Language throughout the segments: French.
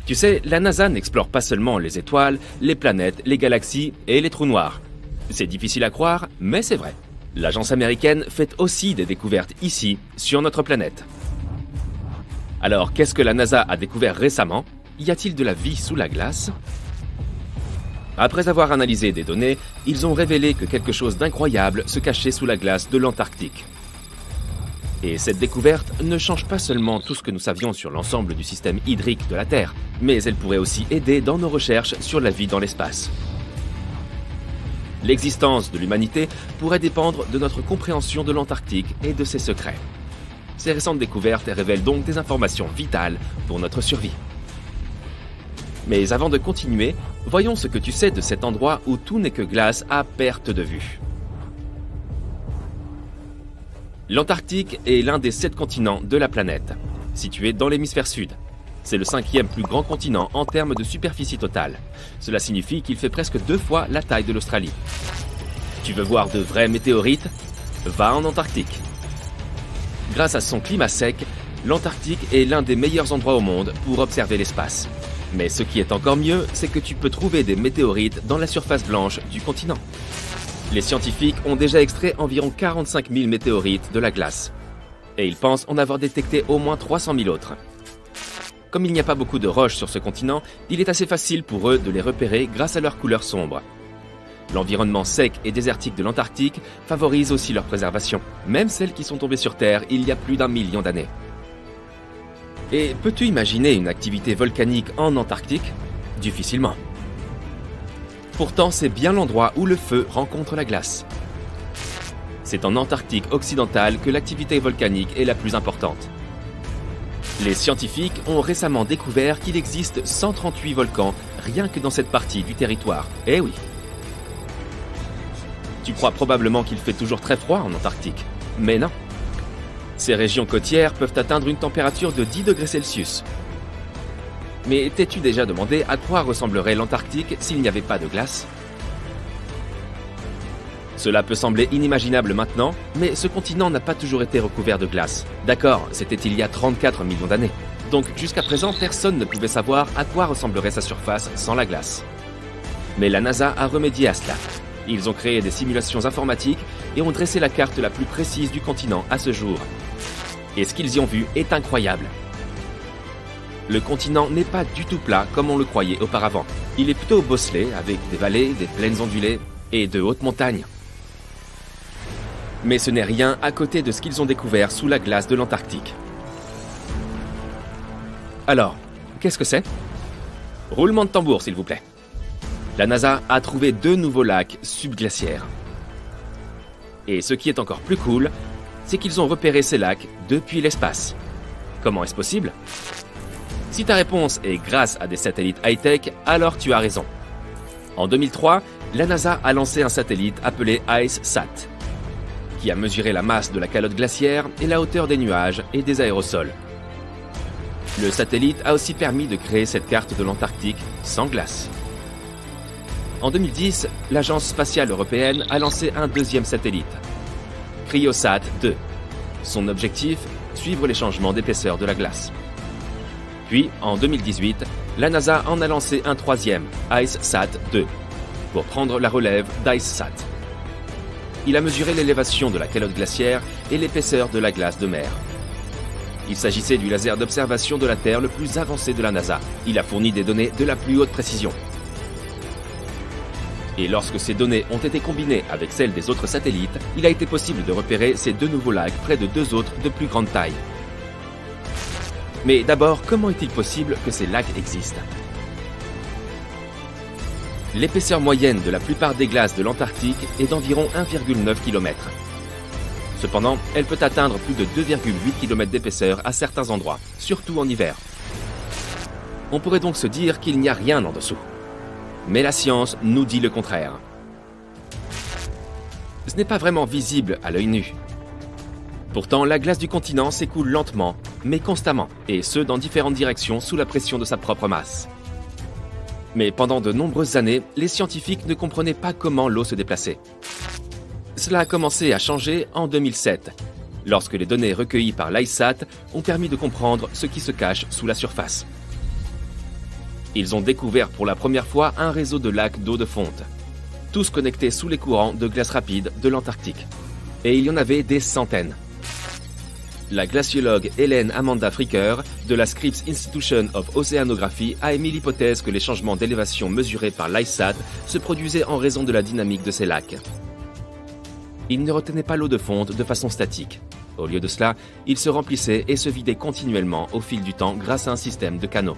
Tu sais, la NASA n'explore pas seulement les étoiles, les planètes, les galaxies et les trous noirs. C'est difficile à croire, mais c'est vrai. L'agence américaine fait aussi des découvertes ici, sur notre planète. Alors, qu'est-ce que la NASA a découvert récemment? Y a-t-il de la vie sous la glace? Après avoir analysé des données, ils ont révélé que quelque chose d'incroyable se cachait sous la glace de l'Antarctique. Et cette découverte ne change pas seulement tout ce que nous savions sur l'ensemble du système hydrique de la Terre, mais elle pourrait aussi aider dans nos recherches sur la vie dans l'espace. L'existence de l'humanité pourrait dépendre de notre compréhension de l'Antarctique et de ses secrets. Ces récentes découvertes révèlent donc des informations vitales pour notre survie. Mais avant de continuer, voyons ce que tu sais de cet endroit où tout n'est que glace à perte de vue. L'Antarctique est l'un des 7 continents de la planète, situé dans l'hémisphère sud. C'est le 5e plus grand continent en termes de superficie totale. Cela signifie qu'il fait presque 2 fois la taille de l'Australie. Tu veux voir de vrais météorites? Va en Antarctique. Grâce à son climat sec, l'Antarctique est l'un des meilleurs endroits au monde pour observer l'espace. Mais ce qui est encore mieux, c'est que tu peux trouver des météorites dans la surface blanche du continent. Les scientifiques ont déjà extrait environ 45 000 météorites de la glace. Et ils pensent en avoir détecté au moins 300 000 autres. Comme il n'y a pas beaucoup de roches sur ce continent, il est assez facile pour eux de les repérer grâce à leur couleur sombre. L'environnement sec et désertique de l'Antarctique favorise aussi leur préservation, même celles qui sont tombées sur Terre il y a plus d'1 million d'années. Et peux-tu imaginer une activité volcanique en Antarctique? Difficilement. Pourtant, c'est bien l'endroit où le feu rencontre la glace. C'est en Antarctique occidentale que l'activité volcanique est la plus importante. Les scientifiques ont récemment découvert qu'il existe 138 volcans rien que dans cette partie du territoire. Eh oui! Tu crois probablement qu'il fait toujours très froid en Antarctique, mais non. Ces régions côtières peuvent atteindre une température de 10 degrés Celsius. Mais t'es-tu déjà demandé à quoi ressemblerait l'Antarctique s'il n'y avait pas de glace? Cela peut sembler inimaginable maintenant, mais ce continent n'a pas toujours été recouvert de glace. D'accord, c'était il y a 34 millions d'années. Donc jusqu'à présent, personne ne pouvait savoir à quoi ressemblerait sa surface sans la glace. Mais la NASA a remédié à cela. Ils ont créé des simulations informatiques et ont dressé la carte la plus précise du continent à ce jour. Et ce qu'ils y ont vu est incroyable. Le continent n'est pas du tout plat comme on le croyait auparavant. Il est plutôt bosselé avec des vallées, des plaines ondulées et de hautes montagnes. Mais ce n'est rien à côté de ce qu'ils ont découvert sous la glace de l'Antarctique. Alors, qu'est-ce que c'est? Roulement de tambour, s'il vous plaît. La NASA a trouvé 2 nouveaux lacs subglaciaires. Et ce qui est encore plus cool, c'est qu'ils ont repéré ces lacs depuis l'espace. Comment est-ce possible? Si ta réponse est grâce à des satellites high-tech, alors tu as raison. En 2003, la NASA a lancé un satellite appelé IceSat, qui a mesuré la masse de la calotte glaciaire et la hauteur des nuages et des aérosols. Le satellite a aussi permis de créer cette carte de l'Antarctique sans glace. En 2010, l'Agence spatiale européenne a lancé un 2e satellite, Cryosat 2. Son objectif, suivre les changements d'épaisseur de la glace. Puis, en 2018, la NASA en a lancé un 3e, IceSat 2, pour prendre la relève d'IceSat. Il a mesuré l'élévation de la calotte glaciaire et l'épaisseur de la glace de mer. Il s'agissait du laser d'observation de la Terre le plus avancé de la NASA. Il a fourni des données de la plus haute précision. Et lorsque ces données ont été combinées avec celles des autres satellites, il a été possible de repérer ces 2 nouveaux lacs près de 2 autres de plus grande taille. Mais d'abord, comment est-il possible que ces lacs existent? L'épaisseur moyenne de la plupart des glaces de l'Antarctique est d'environ 1,9 km. Cependant, elle peut atteindre plus de 2,8 km d'épaisseur à certains endroits, surtout en hiver. On pourrait donc se dire qu'il n'y a rien en dessous. Mais la science nous dit le contraire. Ce n'est pas vraiment visible à l'œil nu. Pourtant, la glace du continent s'écoule lentement, mais constamment, et ce dans différentes directions sous la pression de sa propre masse. Mais pendant de nombreuses années, les scientifiques ne comprenaient pas comment l'eau se déplaçait. Cela a commencé à changer en 2007, lorsque les données recueillies par l'IceSat ont permis de comprendre ce qui se cache sous la surface. Ils ont découvert pour la première fois un réseau de lacs d'eau de fonte, tous connectés sous les courants de glace rapide de l'Antarctique. Et il y en avait des centaines. La glaciologue Hélène Amanda Fricker de la Scripps Institution of Oceanography a émis l'hypothèse que les changements d'élévation mesurés par l'ICESat se produisaient en raison de la dynamique de ces lacs. Ils ne retenaient pas l'eau de fonte de façon statique. Au lieu de cela, ils se remplissaient et se vidaient continuellement au fil du temps grâce à un système de canaux.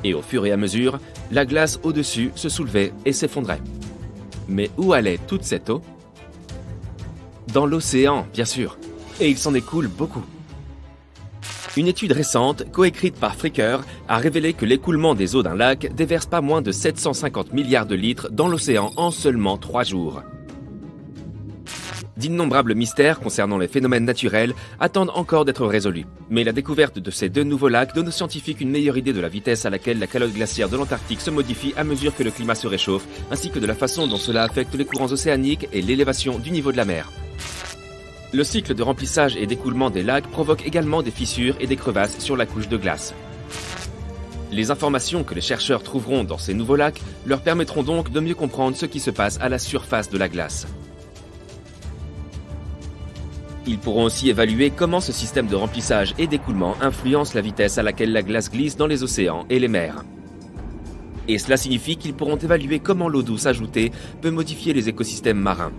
Et au fur et à mesure, la glace au-dessus se soulevait et s'effondrait. Mais où allait toute cette eau? Dans l'océan, bien sûr. Et il s'en écoule beaucoup. Une étude récente, coécrite par Fricker, a révélé que l'écoulement des eaux d'un lac déverse pas moins de 750 milliards de litres dans l'océan en seulement 3 jours. D'innombrables mystères concernant les phénomènes naturels attendent encore d'être résolus. Mais la découverte de ces 2 nouveaux lacs donne aux scientifiques une meilleure idée de la vitesse à laquelle la calotte glaciaire de l'Antarctique se modifie à mesure que le climat se réchauffe, ainsi que de la façon dont cela affecte les courants océaniques et l'élévation du niveau de la mer. Le cycle de remplissage et d'écoulement des lacs provoque également des fissures et des crevasses sur la couche de glace. Les informations que les chercheurs trouveront dans ces nouveaux lacs leur permettront donc de mieux comprendre ce qui se passe à la surface de la glace. Ils pourront aussi évaluer comment ce système de remplissage et d'écoulement influence la vitesse à laquelle la glace glisse dans les océans et les mers. Et cela signifie qu'ils pourront évaluer comment l'eau douce ajoutée peut modifier les écosystèmes marins.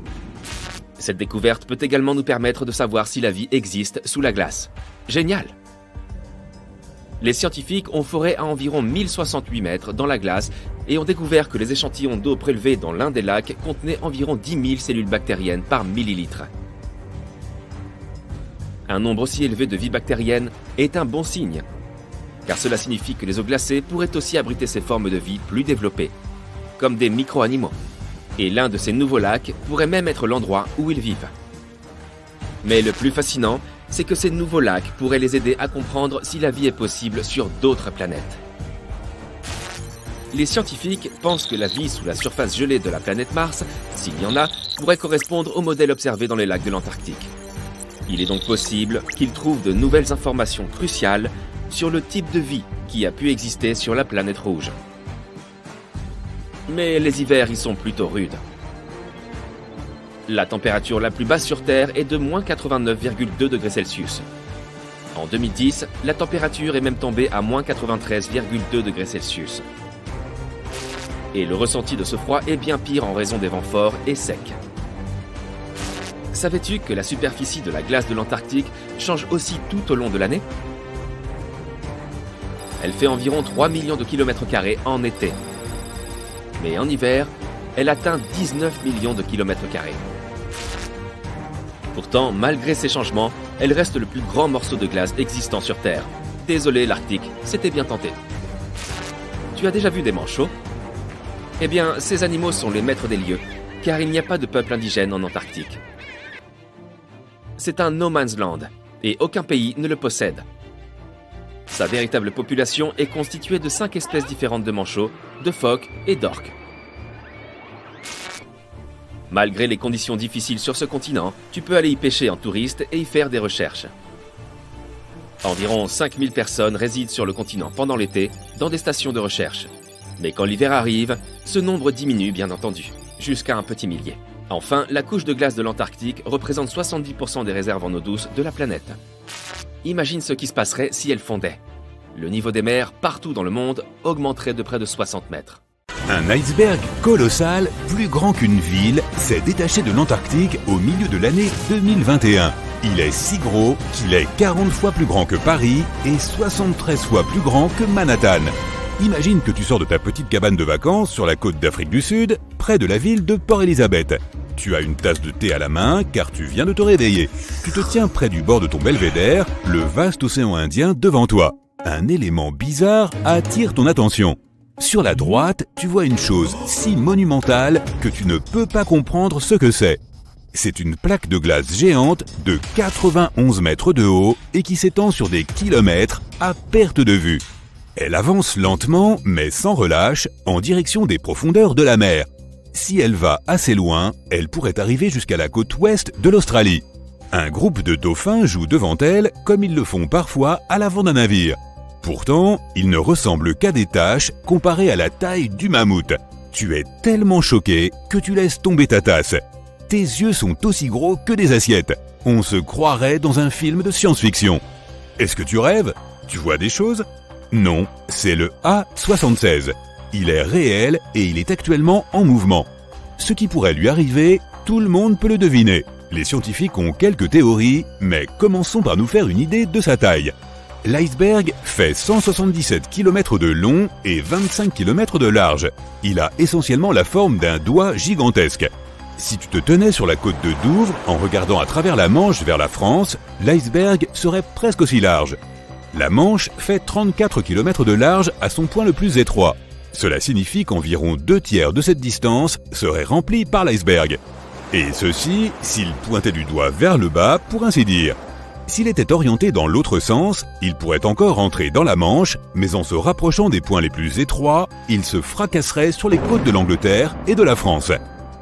Cette découverte peut également nous permettre de savoir si la vie existe sous la glace. Génial! Les scientifiques ont foré à environ 1068 mètres dans la glace et ont découvert que les échantillons d'eau prélevés dans l'un des lacs contenaient environ 10 000 cellules bactériennes par millilitre. Un nombre aussi élevé de vie bactérienne est un bon signe, car cela signifie que les eaux glacées pourraient aussi abriter ces formes de vie plus développées, comme des micro-animaux. Et l'un de ces nouveaux lacs pourrait même être l'endroit où ils vivent. Mais le plus fascinant, c'est que ces nouveaux lacs pourraient les aider à comprendre si la vie est possible sur d'autres planètes. Les scientifiques pensent que la vie sous la surface gelée de la planète Mars, s'il y en a, pourrait correspondre au modèle observé dans les lacs de l'Antarctique. Il est donc possible qu'ils trouvent de nouvelles informations cruciales sur le type de vie qui a pu exister sur la planète rouge. Mais les hivers y sont plutôt rudes. La température la plus basse sur Terre est de moins 89,2 degrés Celsius. En 2010, la température est même tombée à moins 93,2 degrés Celsius. Et le ressenti de ce froid est bien pire en raison des vents forts et secs. Savais-tu que la superficie de la glace de l'Antarctique change aussi tout au long de l'année? Elle fait environ 3 millions de kilomètres carrés en été. Mais en hiver, elle atteint 19 millions de kilomètres carrés. Pourtant, malgré ces changements, elle reste le plus grand morceau de glace existant sur Terre. Désolé l'Arctique, c'était bien tenté. Tu as déjà vu des manchots? Eh bien, ces animaux sont les maîtres des lieux, car il n'y a pas de peuple indigène en Antarctique. C'est un no man's land, et aucun pays ne le possède. Sa véritable population est constituée de 5 espèces différentes de manchots, de phoques et d'orques. Malgré les conditions difficiles sur ce continent, tu peux aller y pêcher en touriste et y faire des recherches. Environ 5000 personnes résident sur le continent pendant l'été dans des stations de recherche. Mais quand l'hiver arrive, ce nombre diminue bien entendu, jusqu'à un petit millier. Enfin, la couche de glace de l'Antarctique représente 70% des réserves en eau douce de la planète. Imagine ce qui se passerait si elle fondait. Le niveau des mers, partout dans le monde, augmenterait de près de 60 mètres. Un iceberg colossal, plus grand qu'une ville, s'est détaché de l'Antarctique au milieu de l'année 2021. Il est si gros qu'il est 40 fois plus grand que Paris et 73 fois plus grand que Manhattan. Imagine que tu sors de ta petite cabane de vacances sur la côte d'Afrique du Sud, près de la ville de Port Elizabeth. Tu as une tasse de thé à la main car tu viens de te réveiller. Tu te tiens près du bord de ton belvédère, le vaste océan Indien devant toi. Un élément bizarre attire ton attention. Sur la droite, tu vois une chose si monumentale que tu ne peux pas comprendre ce que c'est. C'est une plaque de glace géante de 91 mètres de haut et qui s'étend sur des kilomètres à perte de vue. Elle avance lentement, mais sans relâche, en direction des profondeurs de la mer. Si elle va assez loin, elle pourrait arriver jusqu'à la côte ouest de l'Australie. Un groupe de dauphins joue devant elle, comme ils le font parfois à l'avant d'un navire. Pourtant, il ne ressemble qu'à des taches comparées à la taille du mammouth. Tu es tellement choqué que tu laisses tomber ta tasse. Tes yeux sont aussi gros que des assiettes. On se croirait dans un film de science-fiction. Est-ce que tu rêves? Tu vois des choses? Non, c'est le A76. Il est réel et il est actuellement en mouvement. Ce qui pourrait lui arriver, tout le monde peut le deviner. Les scientifiques ont quelques théories, mais commençons par nous faire une idée de sa taille. L'iceberg fait 177 km de long et 25 km de large. Il a essentiellement la forme d'un doigt gigantesque. Si tu te tenais sur la côte de Douvres en regardant à travers la Manche vers la France, l'iceberg serait presque aussi large. La Manche fait 34 km de large à son point le plus étroit. Cela signifie qu'environ 2/3 de cette distance serait remplie par l'iceberg. Et ceci, s'il pointait du doigt vers le bas, pour ainsi dire. S'il était orienté dans l'autre sens, il pourrait encore entrer dans la Manche, mais en se rapprochant des points les plus étroits, il se fracasserait sur les côtes de l'Angleterre et de la France.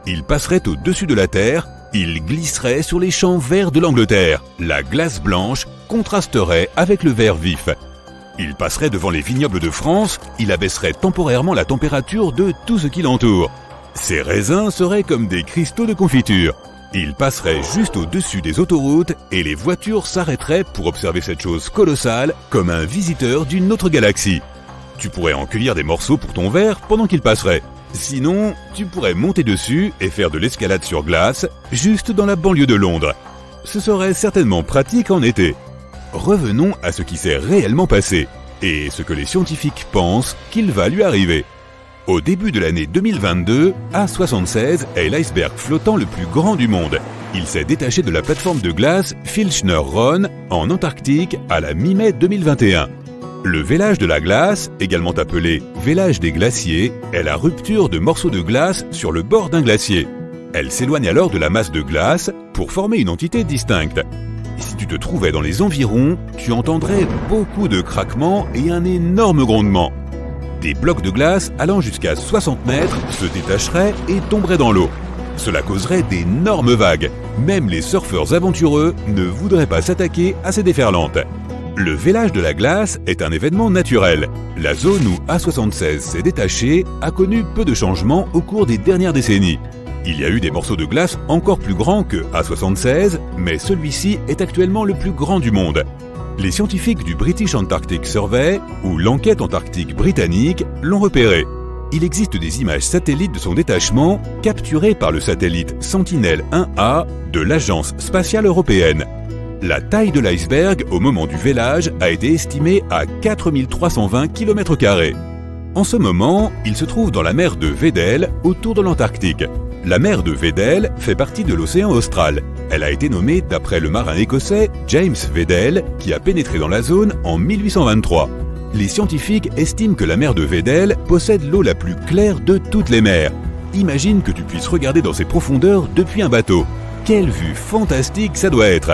Il passerait au-dessus de la Terre, il glisserait sur les champs verts de l'Angleterre. La glace blanche contrasterait avec le vert vif. Il passerait devant les vignobles de France, il abaisserait temporairement la température de tout ce qui l'entoure. Ses raisins seraient comme des cristaux de confiture. Il passerait juste au-dessus des autoroutes et les voitures s'arrêteraient pour observer cette chose colossale comme un visiteur d'une autre galaxie. Tu pourrais en cueillir des morceaux pour ton verre pendant qu'il passerait. Sinon, tu pourrais monter dessus et faire de l'escalade sur glace juste dans la banlieue de Londres. Ce serait certainement pratique en été. Revenons à ce qui s'est réellement passé et ce que les scientifiques pensent qu'il va lui arriver. Au début de l'année 2022, A76 est l'iceberg flottant le plus grand du monde. Il s'est détaché de la plateforme de glace Filchner-Ronne en Antarctique à la mi-mai 2021. Le vélage de la glace, également appelé vélage des glaciers, est la rupture de morceaux de glace sur le bord d'un glacier. Elle s'éloigne alors de la masse de glace pour former une entité distincte. Si tu te trouvais dans les environs, tu entendrais beaucoup de craquements et un énorme grondement. Des blocs de glace allant jusqu'à 60 mètres se détacheraient et tomberaient dans l'eau. Cela causerait d'énormes vagues. Même les surfeurs aventureux ne voudraient pas s'attaquer à ces déferlantes. Le vélage de la glace est un événement naturel. La zone où A76 s'est détaché a connu peu de changements au cours des dernières décennies. Il y a eu des morceaux de glace encore plus grands que A76, mais celui-ci est actuellement le plus grand du monde. Les scientifiques du British Antarctic Survey, ou l'enquête antarctique britannique, l'ont repéré. Il existe des images satellites de son détachement capturées par le satellite Sentinel-1A de l'Agence spatiale européenne. La taille de l'iceberg au moment du vélage a été estimée à 4320 km². En ce moment, il se trouve dans la mer de Weddell, autour de l'Antarctique. La mer de Weddell fait partie de l'océan Austral. Elle a été nommée d'après le marin écossais James Weddell, qui a pénétré dans la zone en 1823. Les scientifiques estiment que la mer de Weddell possède l'eau la plus claire de toutes les mers. Imagine que tu puisses regarder dans ses profondeurs depuis un bateau. Quelle vue fantastique ça doit être!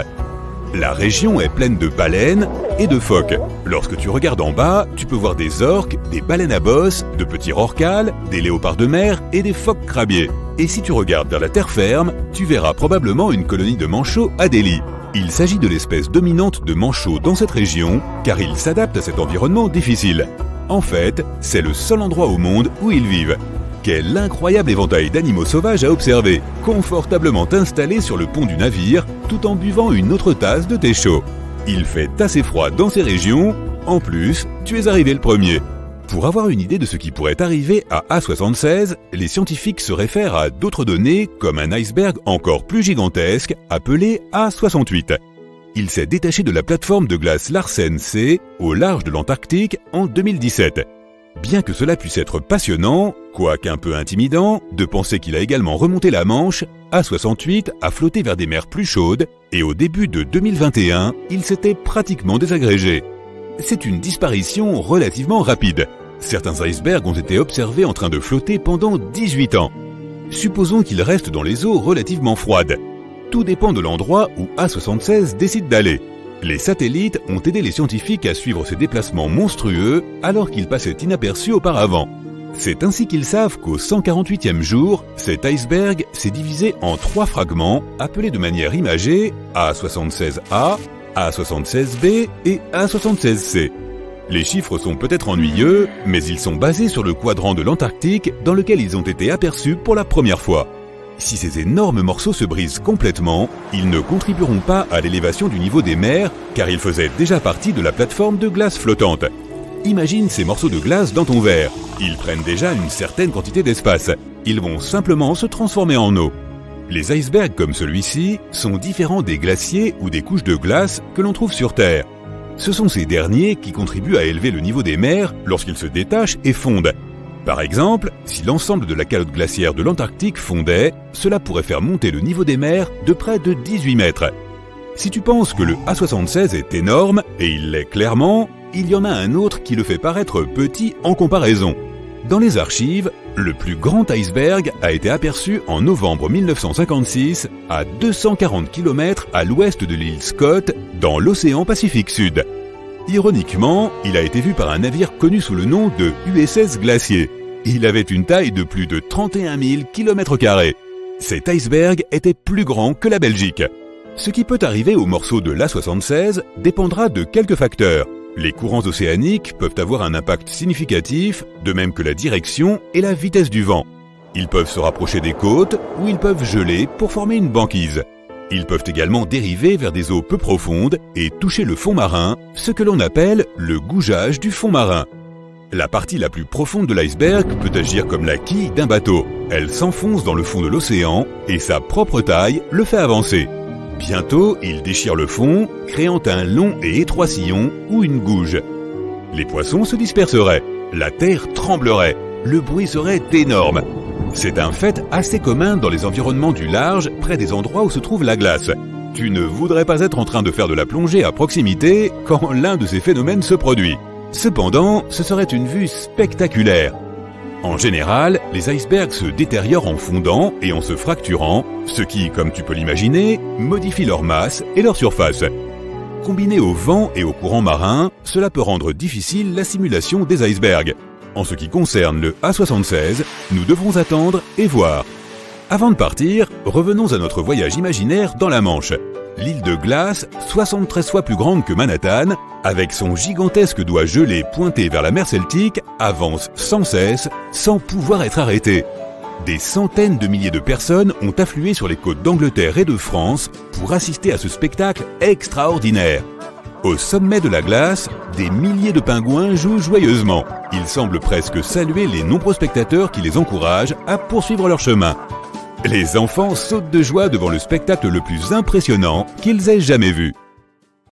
La région est pleine de baleines et de phoques. Lorsque tu regardes en bas, tu peux voir des orques, des baleines à bosse, de petits rorquals, des léopards de mer et des phoques crabiers. Et si tu regardes vers la terre ferme, tu verras probablement une colonie de manchots Adélie. Il s'agit de l'espèce dominante de manchots dans cette région, car ils s'adaptent à cet environnement difficile. En fait, c'est le seul endroit au monde où ils vivent. Quel incroyable éventail d'animaux sauvages à observer, confortablement installés sur le pont du navire, tout en buvant une autre tasse de thé chaud. Il fait assez froid dans ces régions, en plus, tu es arrivé le premier. Pour avoir une idée de ce qui pourrait arriver à A76, les scientifiques se réfèrent à d'autres données comme un iceberg encore plus gigantesque appelé A68. Il s'est détaché de la plateforme de glace Larsen C au large de l'Antarctique en 2017. Bien que cela puisse être passionnant, quoique un peu intimidant, de penser qu'il a également remonté la Manche, A68 a flotté vers des mers plus chaudes et au début de 2021, il s'était pratiquement désagrégé. C'est une disparition relativement rapide. Certains icebergs ont été observés en train de flotter pendant 18 ans. Supposons qu'ils restent dans les eaux relativement froides. Tout dépend de l'endroit où A76 décide d'aller. Les satellites ont aidé les scientifiques à suivre ces déplacements monstrueux alors qu'ils passaient inaperçus auparavant. C'est ainsi qu'ils savent qu'au 148e jour, cet iceberg s'est divisé en 3 fragments appelés de manière imagée A76A, A76B et A76C. Les chiffres sont peut-être ennuyeux, mais ils sont basés sur le quadrant de l'Antarctique dans lequel ils ont été aperçus pour la première fois. Si ces énormes morceaux se brisent complètement, ils ne contribueront pas à l'élévation du niveau des mers, car ils faisaient déjà partie de la plateforme de glace flottante. Imagine ces morceaux de glace dans ton verre. Ils prennent déjà une certaine quantité d'espace. Ils vont simplement se transformer en eau. Les icebergs comme celui-ci sont différents des glaciers ou des couches de glace que l'on trouve sur Terre. Ce sont ces derniers qui contribuent à élever le niveau des mers lorsqu'ils se détachent et fondent. Par exemple, si l'ensemble de la calotte glaciaire de l'Antarctique fondait, cela pourrait faire monter le niveau des mers de près de 18 mètres. Si tu penses que le A76 est énorme, et il l'est clairement, il y en a un autre qui le fait paraître petit en comparaison. Dans les archives, le plus grand iceberg a été aperçu en novembre 1956 à 240 km à l'ouest de l'île Scott, dans l'océan Pacifique Sud. Ironiquement, il a été vu par un navire connu sous le nom de USS Glacier. Il avait une taille de plus de 31 000 km². Cet iceberg était plus grand que la Belgique. Ce qui peut arriver aux morceaux de l'A76 dépendra de quelques facteurs. Les courants océaniques peuvent avoir un impact significatif, de même que la direction et la vitesse du vent. Ils peuvent se rapprocher des côtes ou ils peuvent geler pour former une banquise. Ils peuvent également dériver vers des eaux peu profondes et toucher le fond marin, ce que l'on appelle le gougeage du fond marin. La partie la plus profonde de l'iceberg peut agir comme la quille d'un bateau. Elle s'enfonce dans le fond de l'océan et sa propre taille le fait avancer. Bientôt, il déchire le fond, créant un long et étroit sillon ou une gouge. Les poissons se disperseraient, la terre tremblerait, le bruit serait énorme. C'est un fait assez commun dans les environnements du large, près des endroits où se trouve la glace. Tu ne voudrais pas être en train de faire de la plongée à proximité quand l'un de ces phénomènes se produit. Cependant, ce serait une vue spectaculaire. En général, les icebergs se détériorent en fondant et en se fracturant, ce qui, comme tu peux l'imaginer, modifie leur masse et leur surface. Combiné au vent et au courant marin, cela peut rendre difficile la simulation des icebergs. En ce qui concerne le A76, nous devrons attendre et voir. Avant de partir, revenons à notre voyage imaginaire dans la Manche. L'île de glace, 73 fois plus grande que Manhattan, avec son gigantesque doigt gelé pointé vers la mer Celtique, avance sans cesse, sans pouvoir être arrêtée. Des centaines de milliers de personnes ont afflué sur les côtes d'Angleterre et de France pour assister à ce spectacle extraordinaire. Au sommet de la glace, des milliers de pingouins jouent joyeusement. Ils semblent presque saluer les nombreux spectateurs qui les encouragent à poursuivre leur chemin. Les enfants sautent de joie devant le spectacle le plus impressionnant qu'ils aient jamais vu.